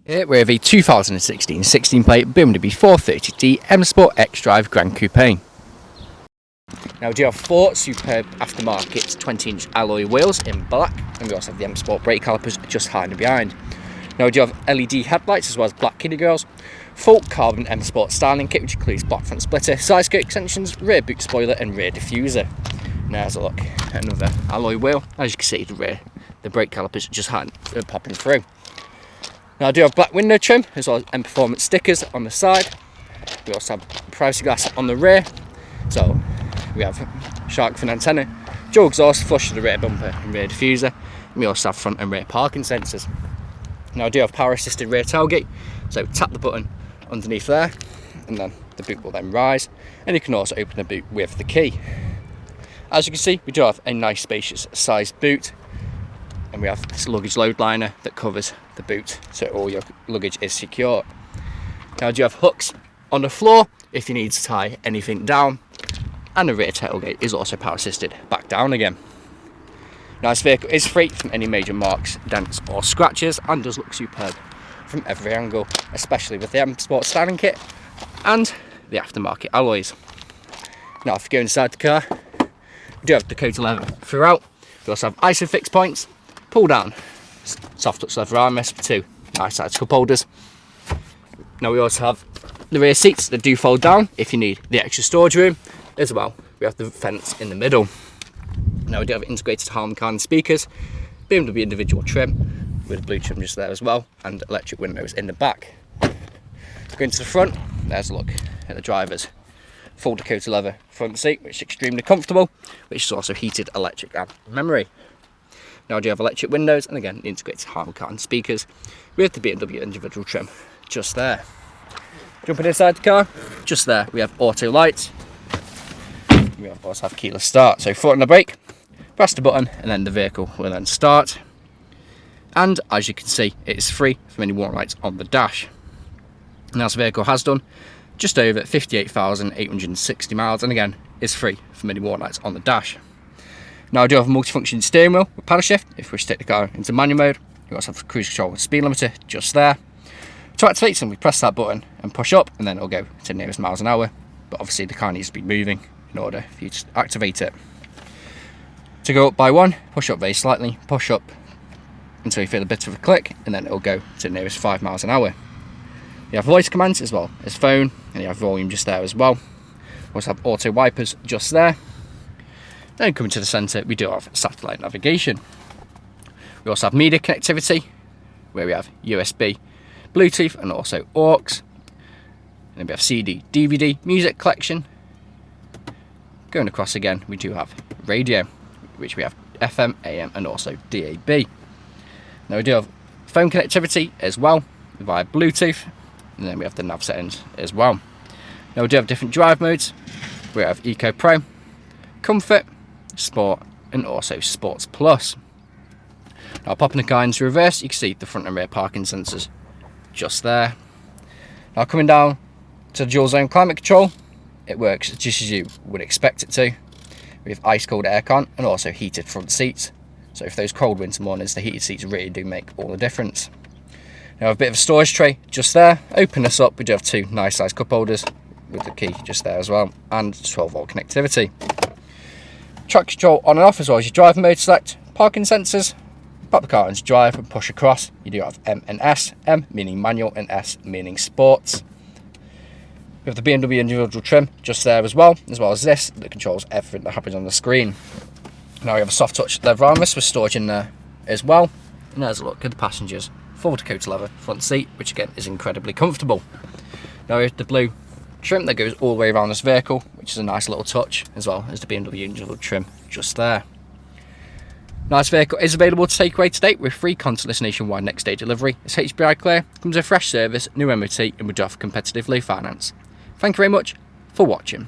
Here we have a 2016 16-plate BMW 430D M Sport XDRIVE GRAN Coupe. Now we do have 4 superb aftermarket 20-inch alloy wheels in black, and we also have the M Sport brake calipers just hiding behind. Now we do have LED headlights as well as black kiddie girls, full carbon M Sport styling kit which includes black front splitter, side skirt extensions, rear boot spoiler and rear diffuser. Now there's a look at another alloy wheel. As you can see, the brake calipers just popping through. Now I do have black window trim as well as M Performance stickers on the side. We also have privacy glass on the rear. So we have shark fin antenna, dual exhaust flush to the rear bumper and rear diffuser. And we also have front and rear parking sensors. Now I do have power assisted rear tailgate, so tap the button underneath there and then the boot will then rise, and you can also open the boot with the key. As you can see, we do have a nice spacious sized boot, and we have this luggage load liner that covers the boot so all your luggage is secure. Now you have hooks on the floor if you need to tie anything down, and the rear tailgate is also power assisted back down again. Now this vehicle is free from any major marks, dents or scratches and does look superb from every angle, especially with the M Sport styling kit and the aftermarket alloys. Now if you go inside the car, we do have Dakota leather throughout. We also have ISOFIX points, pull down soft touch leather armrests for 2 nice size cup holders. Now we also have the rear seats that do fold down if you need the extra storage room. As well, we have the fence in the middle. Now we do have integrated Harman Kardon speakers, BMW individual trim with blue trim just there as well, and electric windows in the back. Going to the front, there's a look at the driver's full Dakota leather front seat, which is extremely comfortable, which is also heated, electric and memory. Now we do have electric windows, and again integrated Harman Kardon speakers with the BMW individual trim just there. Jumping inside the car, just there we have auto lights. We also have keyless start, so foot on the brake, press the button and then the vehicle will then start. And as you can see, it is free from any warning lights on the dash. Now this vehicle has done just over 58,860 miles, and again is free from any warning lights on the dash. Now I do have a multifunction steering wheel with paddle shift if we wish to take the car into manual mode. We also have cruise control and speed limiter just there. To activate them, we press that button and push up, and then it'll go to the nearest miles an hour, but obviously the car needs to be moving in order for you to activate it. To go up by 1, push up very slightly, push up until you feel a bit of a click, and then it'll go to the nearest 5 miles an hour. You have voice commands as well as phone, and you have volume just there as well. We also have auto wipers just there. Then coming to the centre, we do have satellite navigation. We also have media connectivity, where we have USB, Bluetooth and also aux. And then we have CD, DVD, music collection. Going across again, we do have radio, which we have FM, AM and also DAB. Now we do have phone connectivity as well via Bluetooth, and then we have the nav settings as well. Now we do have different drive modes. We have Eco Pro, Comfort, Sport and also Sports Plus. Now popping the car into reverse, you can see the front and rear parking sensors just there. Now coming down to the dual zone climate control, it works just as you would expect it to. We have ice cold aircon and also heated front seats. So for those cold winter mornings, the heated seats really do make all the difference. Now a bit of a storage tray just there. Open this up, we do have 2 nice size cup holders with the key just there as well, and 12-volt connectivity. Track control on and off as well as your driver mode select, parking sensors. Pop the car into drive and push across. You do have M and S, M meaning manual and S meaning sports. We have the BMW individual trim just there as well as this that controls everything that happens on the screen. Now we have a soft touch leather armrest with storage in there as well. And there's a look at the passengers. Full Dakota leather front seat, which again is incredibly comfortable. Now we have the blue trim that goes all the way around this vehicle, which is a nice little touch, as well as the BMW individual trim just there. Now this vehicle is available to take away today with free contactless nationwide next day delivery. It's HPI clear, comes with fresh service, new MOT and would offer competitive low finance. Thank you very much for watching.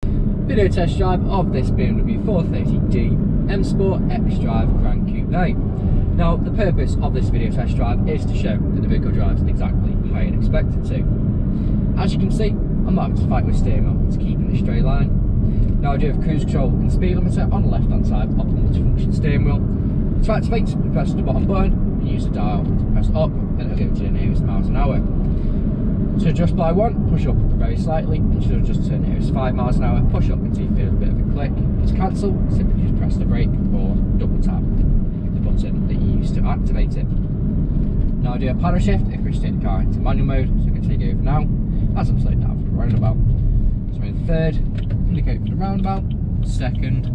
Video test drive of this BMW 430D M Sport XDRIVE GRAN Coupe. Now the purpose of this video test drive is to show that the vehicle drives exactly how you'd expect it to. As you can see, I'm not having to fight with steering wheel to keep in the straight line. Now I do have cruise control and speed limiter on the left hand side of the multifunction steering wheel. To activate, simply press the bottom button and use the dial to press up, and it'll go to the nearest miles an hour. To adjust by 1, push up very slightly, and should adjust to the nearest 5 miles an hour, push up until you feel a bit of a click. To cancel, simply just press the brake or double tap the button that you use to activate it. Now I do a paddle shift if we take the car into manual mode, so I'm going to take over now as I'm slowing down for the roundabout. So we're in third, indicate for the roundabout, second,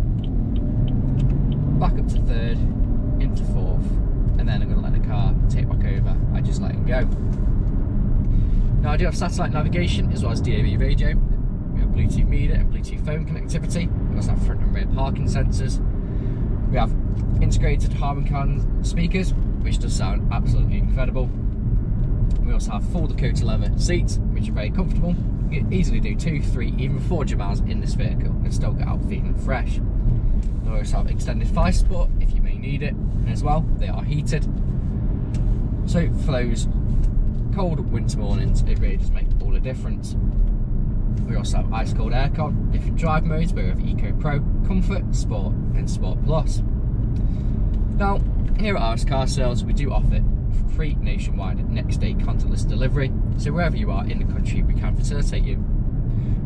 back up to third, into fourth, and then I'm going to let the car take back over by just letting go. Now I do have satellite navigation as well as DAB radio. We have Bluetooth media and Bluetooth phone connectivity. We also have front and rear parking sensors. We have integrated Harman speakers, which does sound absolutely incredible. We also have full Dakota leather seats, which are very comfortable. You can easily do 2, 3, even 400 miles in this vehicle and still get out feeling fresh. We also have extended thigh support if you may need it as well. They are heated. So for those cold winter mornings, it really does make all the difference. We also have ice cold aircon, different drive modes, we have Eco Pro, Comfort, Sport and Sport Plus. Now, here at RS Car Sales, we do offer free nationwide next day contactless delivery, so wherever you are in the country, we can facilitate you.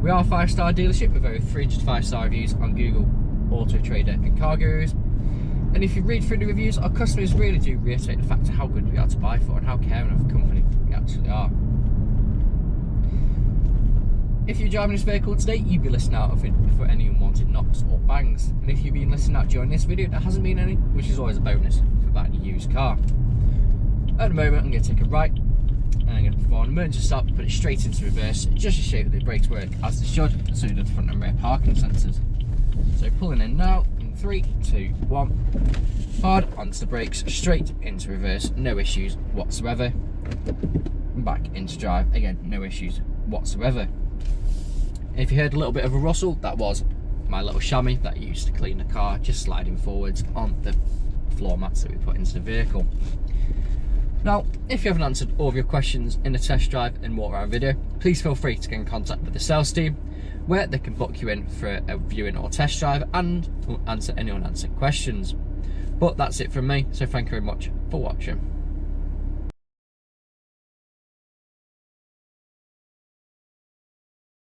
We are a 5-star dealership with over 300 5-star reviews on Google, Autotrader and Car Gurus. And if you read through the reviews, our customers really do reiterate the fact of how good we are to buy for and how caring of a company we actually are. If you're driving this vehicle today, you'd be listening out for any unwanted knocks or bangs. And if you've been listening out during this video, there hasn't been any, which is always a bonus for buying a used car. At the moment, I'm going to take a right, and I'm going to perform an emergency stop, put it straight into reverse, just to show that the brakes work as they should, and so do the front and rear parking sensors. So pulling in now, in 3, 2, 1, hard onto the brakes, straight into reverse, no issues whatsoever. And back into drive, again, no issues whatsoever. If you heard a little bit of a rustle, that was my little chamois that I used to clean the car, just sliding forwards on the floor mats that we put into the vehicle. Now, if you haven't answered all of your questions in the test drive and walk around video, please feel free to get in contact with the sales team, where they can book you in for a viewing or test drive and answer any unanswered questions. But that's it from me, so thank you very much for watching.